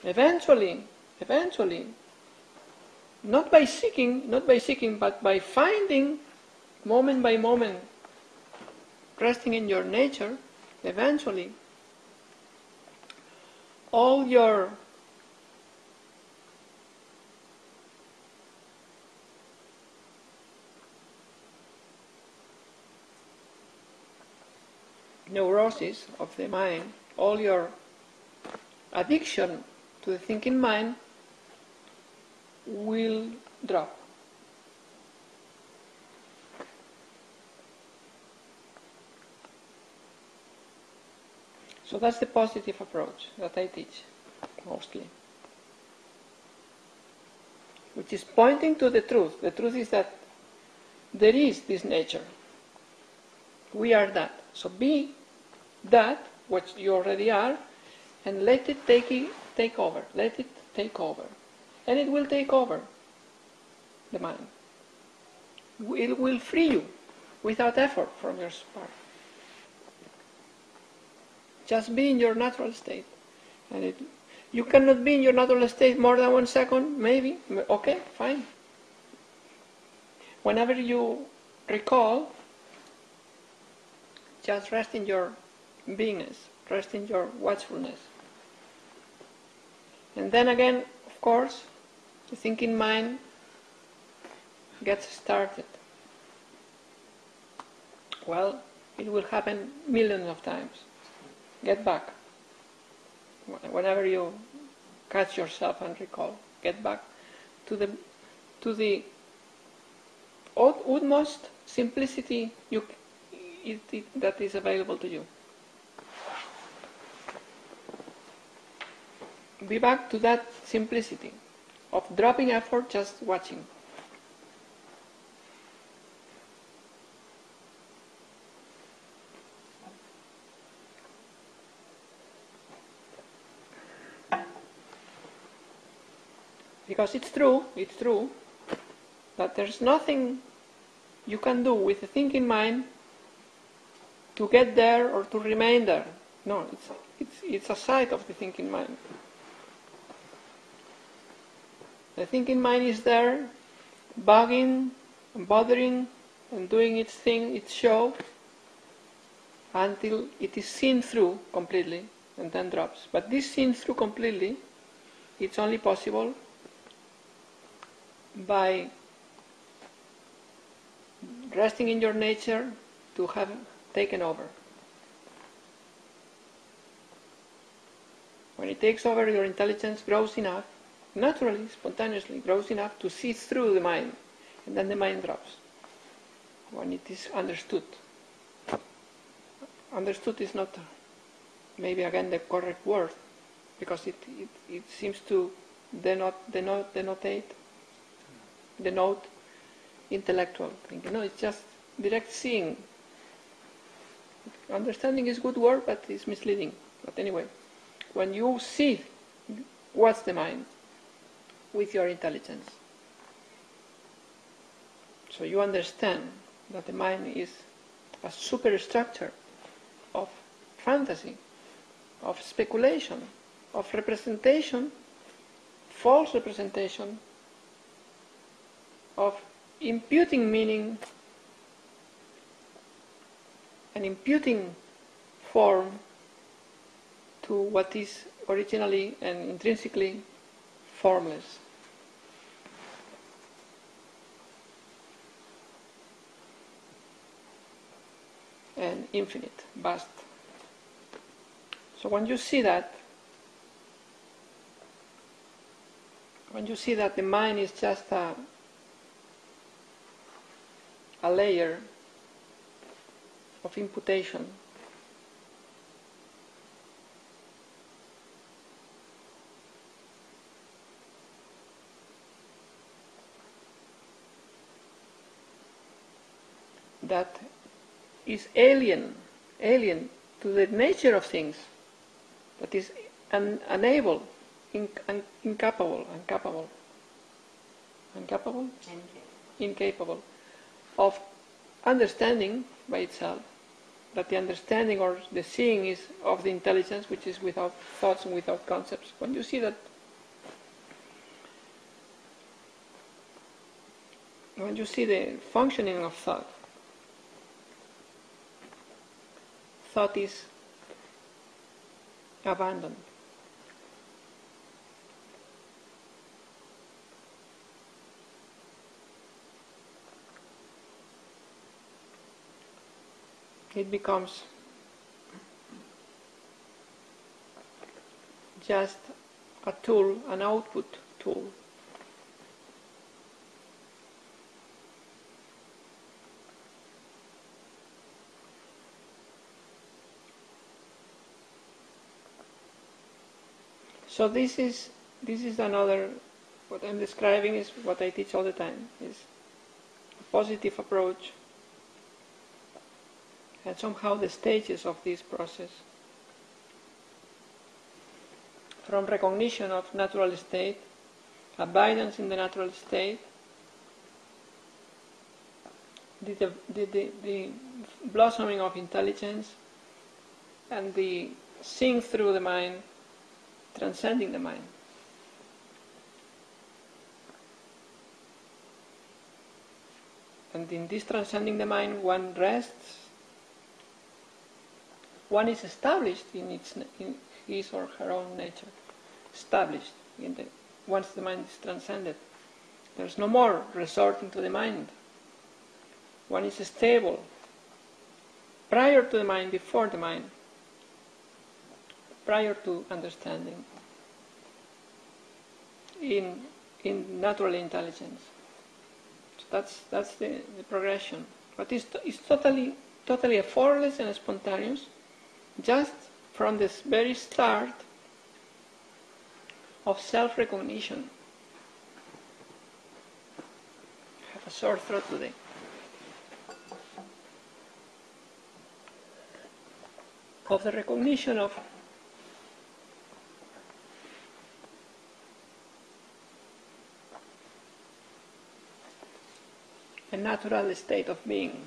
Eventually, not by seeking, but by finding, moment by moment, resting in your nature, eventually, all your neurosis of the mind, all your addiction to the thinking mind will drop. So that's the positive approach that I teach, mostly. Which is pointing to the truth. The truth is that there is this nature. We are that. So be that, what you already are, and let it take over. Let it take over. And it will take over the mind. It will free you without effort from your part. Just be in your natural state. And you cannot be in your natural state more than 1 second, maybe. Okay, fine. Whenever you recall, just rest in your beingness, rest in your watchfulness. And then again, of course, the thinking mind gets started. Well, it will happen millions of times. Get back. Whenever you catch yourself and recall, get back to the utmost simplicity that is available to you. Be back to that simplicity of dropping effort, just watching. Because it's true that there's nothing you can do with the thinking mind to get there or to remain there. No, it's a side of the thinking mind. The thinking mind is there, bugging and bothering and doing its thing, its show, until it is seen through completely and then drops. But this seen through completely, it's only possible by resting in your nature to have taken over. When it takes over, your intelligence grows enough, naturally, spontaneously grows enough to see through the mind, and then the mind drops. When it is understood. Understood is not maybe again the correct word, because it seems to denote intellectual thinking. No, it's just direct seeing. Understanding is a good word, but it's misleading. But anyway, when you see what's the mind with your intelligence, so you understand that the mind is a superstructure of fantasy, of speculation, of representation, false representation, of imputing meaning and imputing form to what is originally and intrinsically formless. And infinite, vast. So when you see that the mind is just a layer of imputation, that is alien to the nature of things, that is unable, incapable of understanding by itself, that the understanding or the seeing is of the intelligence, which is without thoughts and without concepts. When you see that, when you see the functioning of thought, thought is abandoned. It becomes just a tool, an output tool. So this is another, what I'm describing is what I teach all the time, is a positive approach, and somehow the stages of this process. From recognition of natural state, abidance in the natural state, the blossoming of intelligence, and the seeing through the mind, transcending the mind. And in this transcending the mind, one rests, one is established in his or her own nature, established once the mind is transcended. There's no more resorting to the mind. One is stable, prior to the mind, before the mind, prior to understanding, in natural intelligence. So that's the progression. But it's totally effortless and spontaneous, just from this very start of self-recognition. I have a sore throat today. Of the recognition of a natural state of being.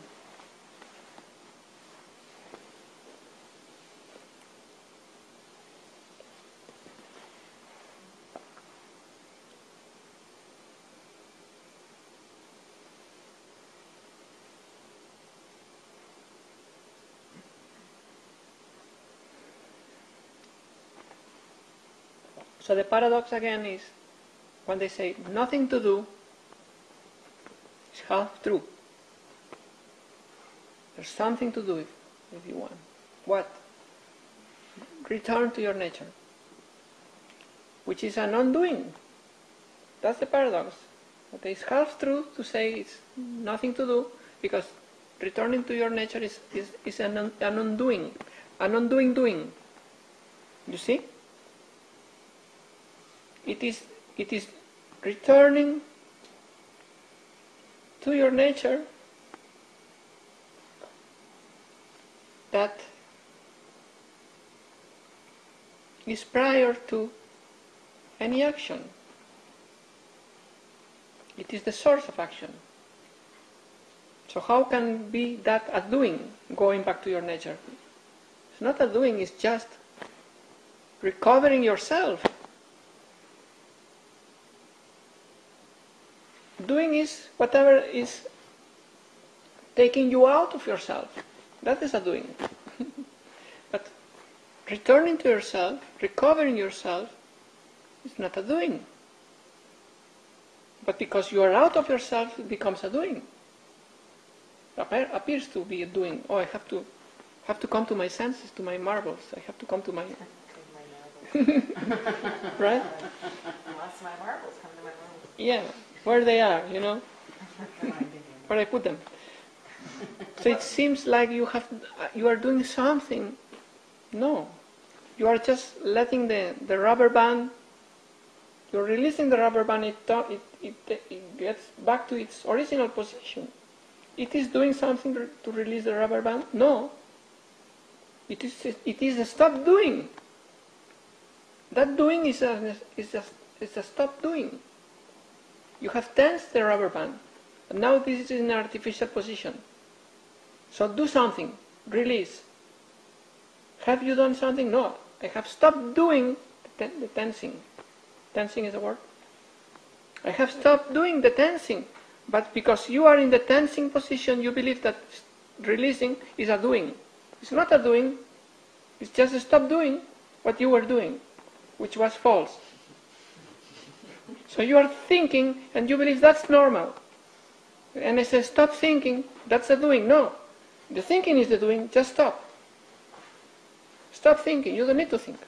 So the paradox again is when they say nothing to do, it's half true. There's something to do if you want. What? Return to your nature, which is an undoing. That's the paradox. But it's half true to say it's nothing to do, because returning to your nature is an undoing, an undoing doing. You see? It is returning to your nature that is prior to any action. It is the source of action. So how can be that a doing, going back to your nature? It's not a doing, it's just recovering yourself. Doing is whatever is taking you out of yourself. That is a doing. But returning to yourself, recovering yourself, is not a doing. But because you are out of yourself, it becomes a doing. Appears to be a doing. Oh, I have to come to my senses, to my marbles. I have to come to my... Right? Lost my marbles, come to my marbles. Yeah. Where they are, where I put them. So it seems like you are doing something. No, you are just letting the rubber band. You're releasing the rubber band. It gets back to its original position. It is doing something to release the rubber band. No, it is a stop doing. That doing is a stop doing. You have tensed the rubber band, and now this is in an artificial position. So do something. release. Have you done something? No. I have stopped doing the tensing. Tensing is a word. I have stopped doing the tensing. But because you are in the tensing position, you believe that releasing is a doing. It's not a doing. It's just stop doing what you were doing, which was false. So you are thinking and you believe that's normal. And I say, stop thinking, that's a doing. No. The thinking is the doing, just stop. Stop thinking, you don't need to think.